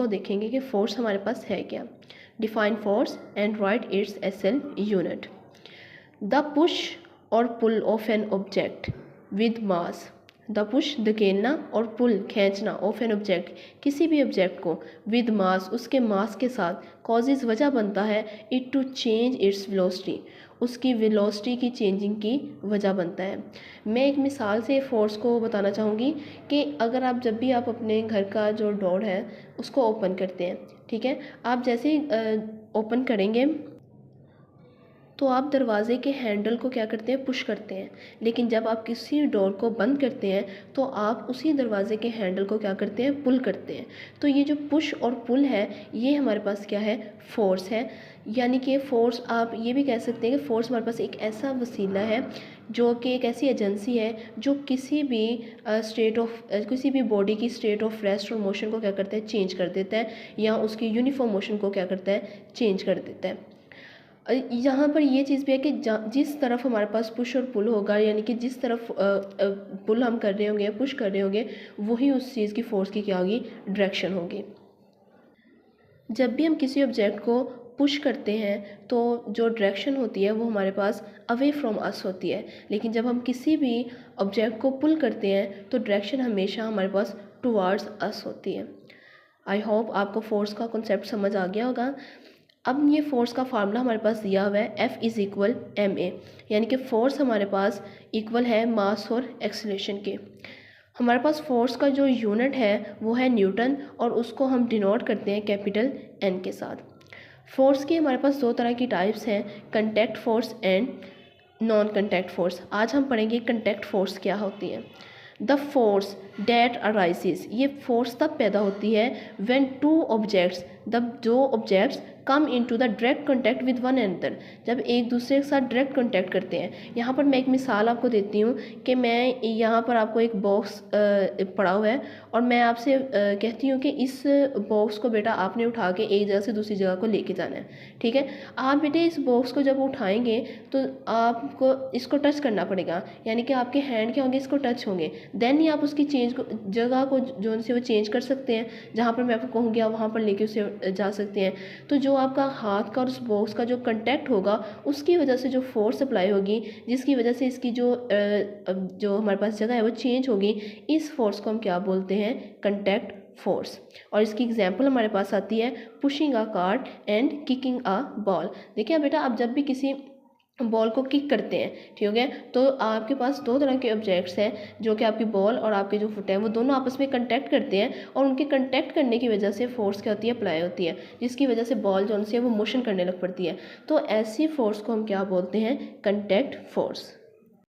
तो देखेंगे कि फोर्स हमारे पास है क्या। Define force and write its SI unit. The push और pull of an object with mass. The push धकेलना और पुल खींचना ऑफ एन ऑब्जेक्ट किसी भी ऑब्जेक्ट को विद मास उसके मास के साथ कॉजेज वजह बनता है it to change its velocity उसकी वेलोसिटी की चेंजिंग की वजह बनता है। मैं एक मिसाल से फोर्स को बताना चाहूँगी कि अगर आप जब भी आप अपने घर का जो डोर है उसको ओपन करते हैं, ठीक है, आप जैसे ओपन करेंगे तो आप दरवाज़े के हैंडल को क्या करते हैं, पुश करते हैं। लेकिन जब आप किसी डोर को बंद करते हैं तो आप उसी दरवाज़े के हैंडल को क्या करते हैं, पुल करते हैं। तो ये जो पुश और पुल है ये हमारे पास क्या है, फोर्स है। यानी कि फ़ोर्स आप ये भी कह सकते हैं कि फ़ोर्स हमारे पास एक ऐसा वसीला है जो कि एक ऐसी एजेंसी है जो किसी भी किसी भी बॉडी की स्टेट ऑफ रेस्ट और मोशन को क्या करता है, चेंज कर देता है, या उसकी यूनिफॉर्म मोशन को क्या करता है, चेंज कर देता है। यहाँ पर ये चीज़ भी है कि जिस तरफ हमारे पास पुश और पुल होगा, यानी कि जिस तरफ पुल हम कर रहे होंगे, पुश कर रहे होंगे, वही उस चीज़ की फ़ोर्स की क्या होगी, डायरेक्शन होगी। जब भी हम किसी ऑब्जेक्ट को पुश करते हैं तो जो डायरेक्शन होती है वो हमारे पास अवे फ्रॉम अस होती है, लेकिन जब हम किसी भी ऑब्जेक्ट को पुल करते हैं तो डायरेक्शन हमेशा हमारे पास टुवार्ड्स अस होती है। आई होप आपको फोर्स का कॉन्सेप्ट समझ आ गया होगा। अब ये फोर्स का फार्मूला हमारे पास दिया हुआ है F इज़ इक्वल ma, यानी कि फ़ोर्स हमारे पास इक्वल है मास और एक्सेलरेशन के। हमारे पास फोर्स का जो यूनिट है वो है न्यूटन और उसको हम डिनोट करते हैं कैपिटल N के साथ। फोर्स की हमारे पास दो तरह की टाइप्स हैं, contact force and non contact force. आज हम पढ़ेंगे कंटैक्ट फोर्स क्या होती है। द फोर्स डैट अराइजेस, ये फोर्स तब पैदा होती है व्हेन टू ऑब्जेक्ट्स, जो objects come into the direct contact with one another, जब एक दूसरे के साथ डायरेक्ट कॉन्टैक्ट करते हैं। यहाँ पर मैं एक मिसाल आपको देती हूँ कि मैं यहाँ पर आपको एक बॉक्स पड़ा हुआ है और मैं आपसे कहती हूँ कि इस बॉक्स को बेटा आपने उठा के एक जगह से दूसरी जगह को लेके जाना है, ठीक है। आप बेटे इस बॉक्स को जब उठाएंगे तो आपको इसको टच करना पड़ेगा, यानी कि आपके हैंड क्या होंगे, इसको टच होंगे, देन ही आप उसकी जगह को जो उनसे वो चेंज कर सकते हैं। जहाँ पर मैं आपको कहूँगी आप वहाँ पर लेके उसे जा सकते हैं। तो जो आपका हाथ का और उस बॉक्स का जो कंटैक्ट होगा उसकी वजह से जो फोर्स अप्लाई होगी, जिसकी वजह से इसकी जो हमारे पास जगह है वो चेंज होगी, इस फोर्स को हम क्या बोलते हैं, कंटैक्ट फोर्स। और इसकी एग्जांपल हमारे पास आती है pushing a cart and kicking a ball. देखिए बेटा, आप जब भी किसी बॉल को किक करते हैं, ठीक है, तो आपके पास दो तरह के ऑब्जेक्ट्स हैं, जो कि आपकी बॉल और आपके जो फुट है वो दोनों आपस में कंटैक्ट करते हैं और उनके कंटैक्ट करने की वजह से फोर्स क्या होती है, अप्लाई होती है, जिसकी वजह से बॉल जो उनसे वो मोशन करने लग पड़ती है। तो ऐसी फोर्स को हम क्या बोलते हैं, कंटैक्ट फोर्स।